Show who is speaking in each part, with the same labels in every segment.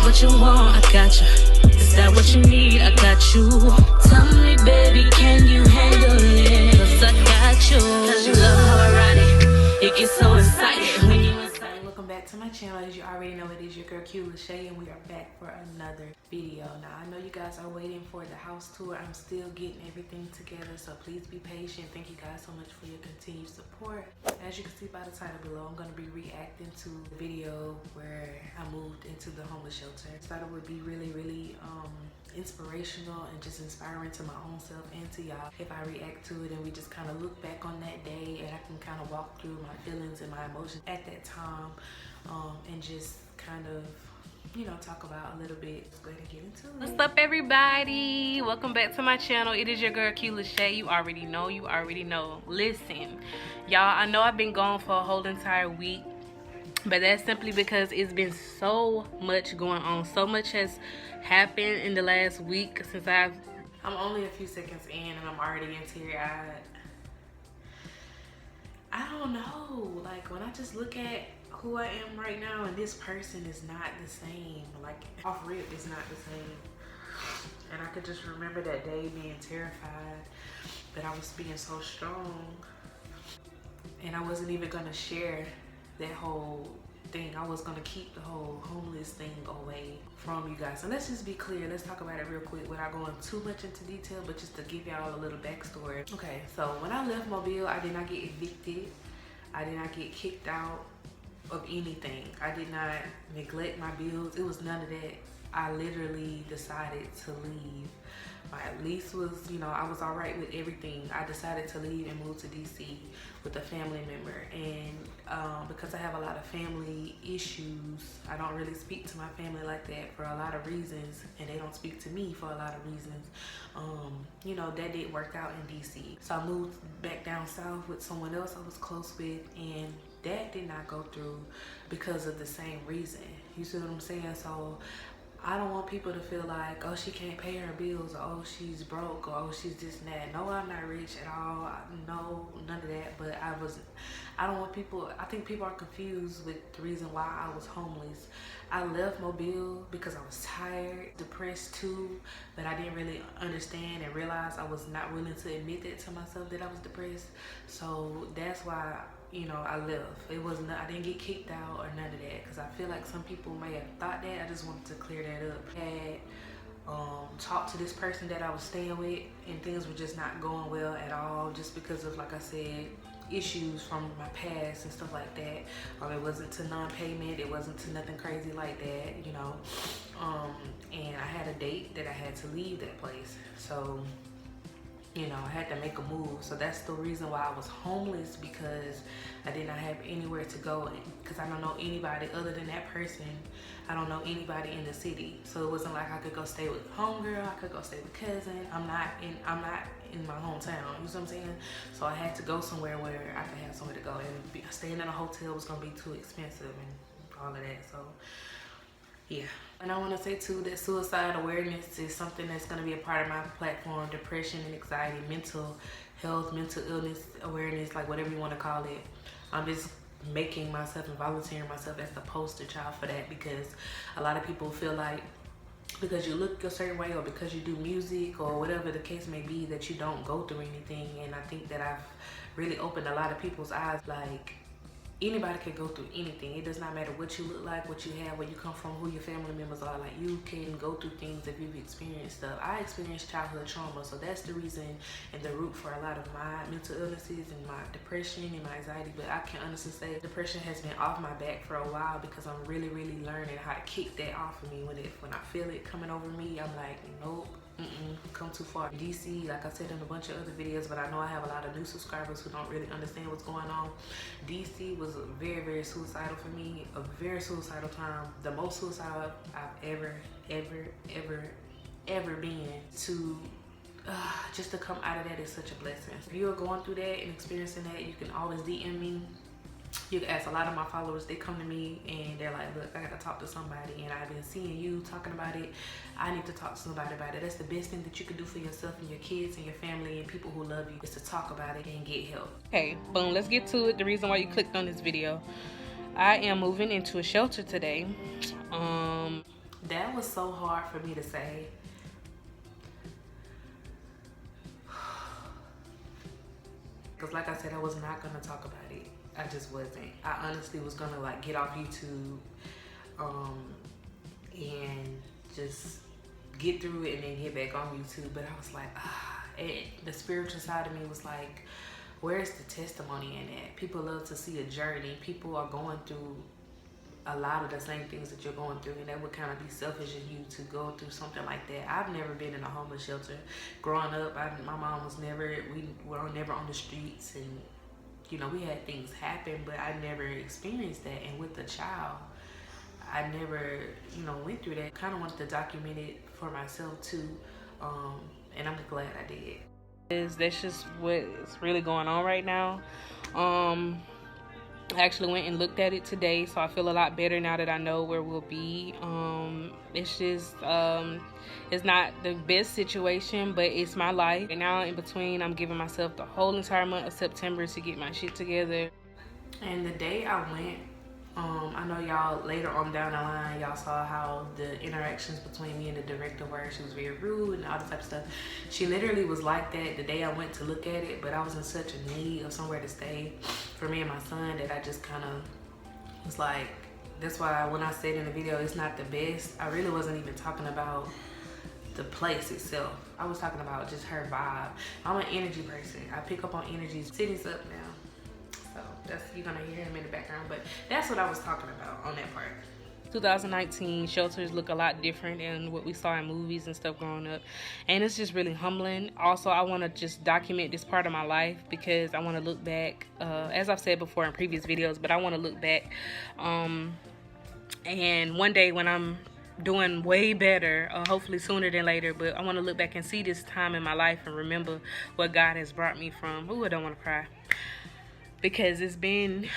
Speaker 1: what you want? I got you. Is that what you need? I got you. Tell me, baby, can you handle it? 'Cause I got you. 'Cause you love how I ride it. It gets so excited when you inside.
Speaker 2: Welcome back to my channel. As you already know, it is your girl Q Lachey, and we are back for another video. Now, I know you guys are waiting for the house tour. I'm still getting everything together, so please be patient. Thank you guys so much for your continued support. As you can see by the title below, I'm going to be reacting to the video where I moved into the homeless shelter. I thought it would be really inspirational and just inspiring to my own self and to y'all if I react to it, and we just kind of look back on that day, and I can kind of walk through my feelings and my emotions at that time, and just kind of, you know, talk about a little bit. Let's go ahead and get into it. What's up, everybody? Welcome back to my channel. It is your girl Q Lachey. You already know. Listen, y'all, I know I've been gone for a whole entire week, but that's simply because it's been so much going on. So much has happened in the last week since I'm only a few seconds in and I'm already teary-eyed. I don't know, like when I just look at who I am right now, and this person is not the same. Like off rip, it's not the same. And I could just remember that day being terrified, but I was being so strong, and I wasn't even gonna share that whole thing. I was gonna keep the whole homeless thing away from you guys. So let's just be clear. Let's talk about it real quick without going too much into detail, but just to give y'all a little backstory. Okay, so when I left Mobile, I did not get evicted. I did not get kicked out of anything. I did not neglect my bills. It was none of that. I literally decided to leave. My lease was, you know, I was all right with everything. I decided to leave and move to DC with a family member. And because I have a lot of family issues, I don't really speak to my family like that for a lot of reasons, and they don't speak to me for a lot of reasons. You know, that didn't work out in DC. So I moved back down south with someone else I was close with, and that did not go through because of the same reason. You see what I'm saying? So I don't want people to feel like, oh, she can't pay her bills, or oh, she's broke, or oh, she's this and that. No, I'm not rich at all. No, none of that. But I don't want people, I think people are confused with the reason why I was homeless. I left Mobile because I was tired, depressed too, but I didn't really understand and realize I was not willing to admit that to myself that I was depressed. So that's why, you know, I left. It wasn't, I didn't get kicked out or none of that, because I feel like some people may have thought that. I just wanted to clear that up. I had talked to this person that I was staying with, and things were just not going well at all, just because of, like I said, issues from my past and stuff like that. It wasn't to non-payment, it wasn't to nothing crazy like that, you know. And I had a date that I had to leave that place, so you know, I had to make a move. So that's the reason why I was homeless, because I did not have anywhere to go, because I don't know anybody other than that person. I don't know anybody in the city. So it wasn't like I could go stay with homegirl, I could go stay with cousin. I'm not in my hometown, you know what I'm saying? So I had to go somewhere where I could have somewhere to go, and staying in a hotel was gonna be too expensive and all of that. So yeah. And I want to say too that suicide awareness is something that's going to be a part of my platform. Depression and anxiety, mental health, mental illness awareness, like whatever you want to call it. I'm just making myself and volunteering myself as the poster child for that, because a lot of people feel like because you look a certain way, or because you do music, or whatever the case may be, that you don't go through anything. And I think that I've really opened a lot of people's eyes. Like, anybody can go through anything. It does not matter what you look like, what you have, where you come from, who your family members are. Like, you can go through things if you've experienced stuff. I experienced childhood trauma, so that's the reason and the root for a lot of my mental illnesses and my depression and my anxiety. But I can honestly say depression has been off my back for a while, because I'm really learning how to kick that off of me. When I feel it coming over me, I'm like, nope. Come too far. DC, like I said in a bunch of other videos, but I know I have a lot of new subscribers who don't really understand what's going on. DC was very suicidal for me, a very suicidal time, the most suicidal I've ever been. To just to come out of that is such a blessing. If you are going through that and experiencing that, you can always DM me. You can ask a lot of my followers. They come to me and they're like, look, I gotta talk to somebody, and I've been seeing you talking about it. I need to talk to somebody about it. That's the best thing that you can do for yourself and your kids and your family and people who love you, is to talk about it and get help. Okay, boom, let's get to it. The reason why you clicked on this video. I am moving into a shelter today. That was so hard for me to say. Because like I said, I was not gonna talk about it. I just wasn't. I honestly was gonna like get off YouTube and just get through it and then get back on YouTube. But I was like, and the spiritual side of me was like, where's the testimony in it? People love to see a journey. People are going through a lot of the same things that you're going through, and that would kind of be selfish of you to go through something like that. I've never been in a homeless shelter. Growing up, my mom was never, we were never on the streets, and you know, we had things happen, but I never experienced that. And with a child, I never, you know, went through that. Kind of wanted to document it for myself too, and I'm glad I did. That's just what's really going on right now. I actually went and looked at it today, so I feel a lot better now that I know where we'll be. It's just, it's not the best situation, but it's my life. And now in between, I'm giving myself the whole entire month of September to get my shit together. And the day I went, I know y'all later on down the line, y'all saw how the interactions between me and the director were. She was very rude and all that type of stuff. She literally was like that the day I went to look at it, but I was in such a need of somewhere to stay for me and my son that I just kind of was like, that's why when I said in the video, it's not the best, I really wasn't even talking about the place itself. I was talking about just her vibe. I'm an energy person. I pick up on energy. City's up now. That's, you're gonna hear him in the background, but that's what I was talking about on that part. 2019 shelters look a lot different than what we saw in movies and stuff growing up, and it's just really humbling. Also, I want to just document this part of my life because I want to look back, as I've said before in previous videos, but I want to look back and one day when I'm doing way better, hopefully sooner than later, but I want to look back and see this time in my life and remember what God has brought me from. Ooh, I don't want to cry. Because it's been,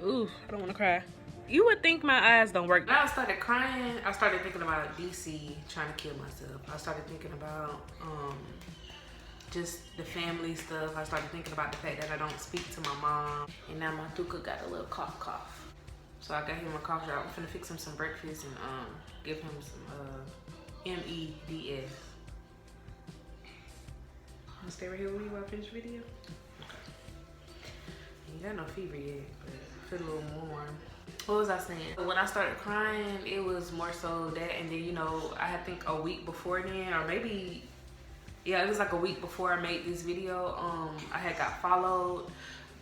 Speaker 2: ooh, I don't want to cry. You would think my eyes don't work. When I started crying, I started thinking about DC trying to kill myself. I started thinking about just the family stuff. I started thinking about the fact that I don't speak to my mom. And now my Duka got a little cough. So I got him a cough drop. I'm finna fix him some breakfast and give him some MEDS. I'm gonna stay right here with you while I finish the video. You got no fever yet, but feel a little warm. What was I saying? When I started crying, it was more so that, and then, you know, I think a week before then, or maybe, yeah, it was like a week before I made this video, I had got followed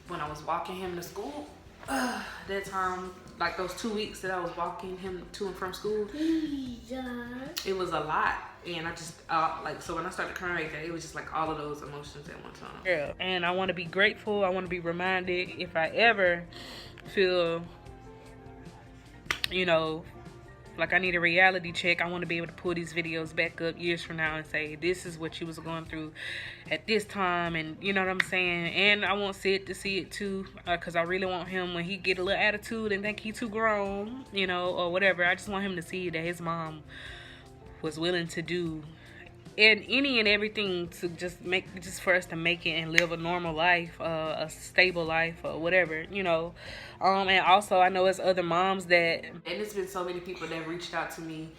Speaker 2: when I was walking him to school. That time, like those 2 weeks that I was walking him to and from school, it was a lot. And I just, like, so when I started crying like that, it was just like all of those emotions at one time. Yeah. And I want to be grateful. I want to be reminded if I ever feel, you know, like I need a reality check, I want to be able to pull these videos back up years from now and say, this is what you was going through at this time, and you know what I'm saying. And I want Sid to see it too, because I really want him, when he get a little attitude and think he too grown, you know, or whatever, I just want him to see that his mom was willing to do and any and everything to just for us to make it and live a normal life, a stable life, or whatever, you know. And also, I know it's other moms that, and it's been so many people that reached out to me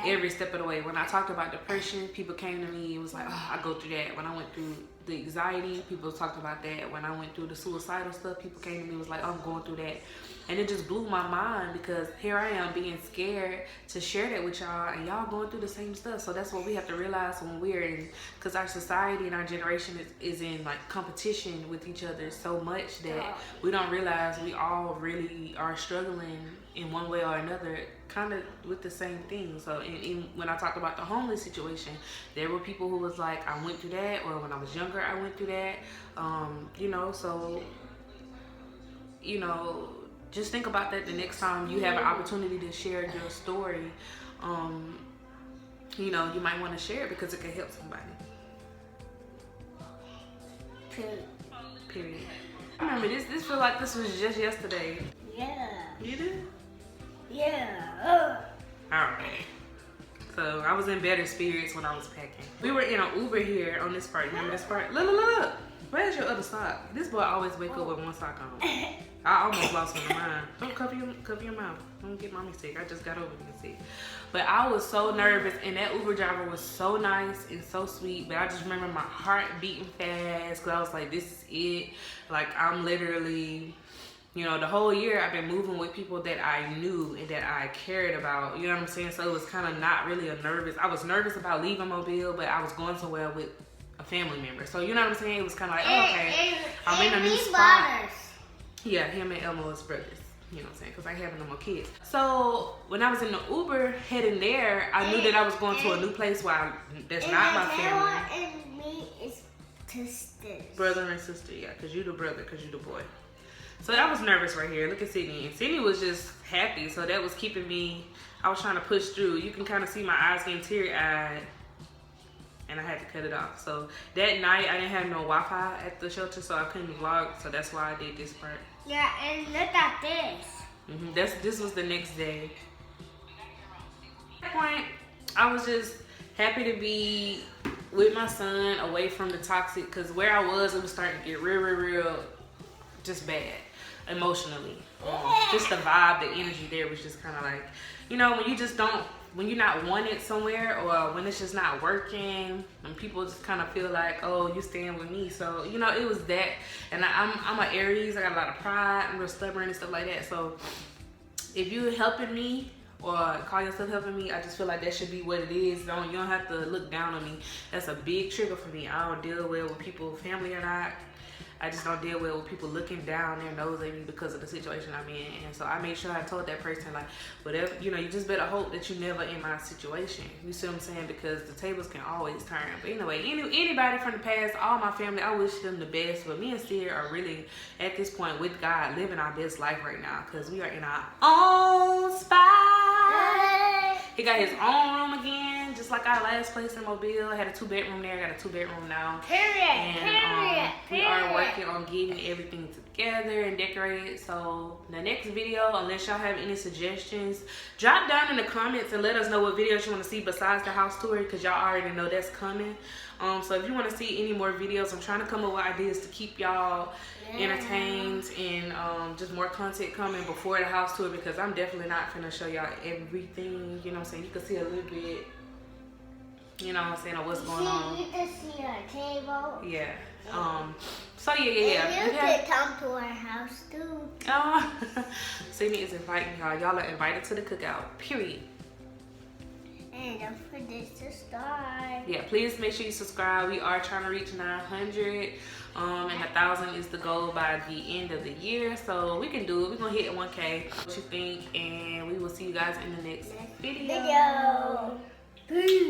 Speaker 2: every step of the way. When I talked about depression, people came to me. It was like, oh, I go through that. When I went through the anxiety, people talked about that. When I went through the suicidal stuff, people came to me, was like, oh, I'm going through that. And it just blew my mind, because here I am being scared to share that with y'all, and y'all going through the same stuff. So that's what we have to realize when we're in, because our society and our generation is in like competition with each other so much that we don't realize we all really are struggling in one way or another, kind of with the same thing. So when I talked about the homeless situation, there were people who was like, I went through that, or when I was younger I went through that, you know. So, you know, just think about that the next time you have an opportunity to share your story. You know, you might want to share it because it can help somebody. Period. I remember this feel like this was just yesterday.
Speaker 3: Yeah.
Speaker 2: You did?
Speaker 3: Yeah.
Speaker 2: Alright. So I was in better spirits when I was packing. We were in an Uber here on this part. Remember this part? Look. Where's your other sock? This boy always wake up with one sock on. I almost lost my mind. Don't cover your mouth. Don't get mommy sick. I just got over being sick. But I was so nervous, and that Uber driver was so nice and so sweet. But I just remember my heart beating fast, because I was like, this is it. Like, I'm literally, you know, the whole year I've been moving with people that I knew and that I cared about. You know what I'm saying? So it was kind of not really a nervous. I was nervous about leaving Mobile, but I was going somewhere with a family member. So you know what I'm saying? It was kind of like, oh, okay, I'm in a new spot. Yeah, him and Elmo is brothers. You know what I'm saying? Because I ain't having no more kids. So when I was in the Uber heading there, I knew that I was going to a new place where that's not my family.
Speaker 3: And me is sisters.
Speaker 2: Brother and sister, yeah. Because you the brother, because you the boy. So I was nervous right here. Look at Sydney. And Sydney was just happy. So that was keeping me, I was trying to push through. You can kind of see my eyes getting teary-eyed. And I had to cut it off. So that night, I didn't have no Wi-Fi at the shelter, so I couldn't vlog. So that's why I did this part.
Speaker 3: Yeah, and look at this.
Speaker 2: This was the next day. At that point, I was just happy to be with my son, away from the toxic, because where I was, it was starting to get real, just bad, emotionally. Just the vibe, the energy there was just kind of like, you know, when you're not wanted somewhere, or when it's just not working, and people just kind of feel like, oh, you stand with me. So, you know, it was that. And I'm an Aries. I got a lot of pride. I'm real stubborn and stuff like that. So if you're helping me, or call yourself helping me, I just feel like that should be what it is. You don't have to look down on me. That's a big trigger for me. I don't deal well with people, family or not. I just don't deal well with people looking down their nose at me because of the situation I'm in. And so I made sure I told that person, like, whatever, you know, you just better hope that you're never in my situation. You see what I'm saying? Because the tables can always turn. But anyway, anybody from the past, all my family, I wish them the best. But me and Sid are really, at this point, with God, living our best life right now. Because we are in our own spot. He got his own room again, just like our last place in Mobile. I had a 2-bedroom there. I got a 2-bedroom now. And we are working on getting everything together and decorated. So the next video, unless y'all have any suggestions, drop down in the comments and let us know what videos you want to see besides the house tour, because y'all already know that's coming. So if you want to see any more videos, I'm trying to come up with ideas to keep y'all entertained, and just more content coming before the house tour, because I'm definitely not gonna show y'all everything. You know what I'm saying? You can see a little bit, you know what I'm saying, of what's going on.
Speaker 3: You can see our table.
Speaker 2: Yeah. So yeah.
Speaker 3: And you can come to our house too.
Speaker 2: Sydney is inviting y'all. Y'all are invited to the cookout. Period.
Speaker 3: And don't forget to subscribe.
Speaker 2: Yeah, please make sure you subscribe. We are trying to reach 900. And 1,000 is the goal by the end of the year. So we can do it. We're gonna hit 1K. What you think? And we will see you guys in the next video.
Speaker 3: Peace.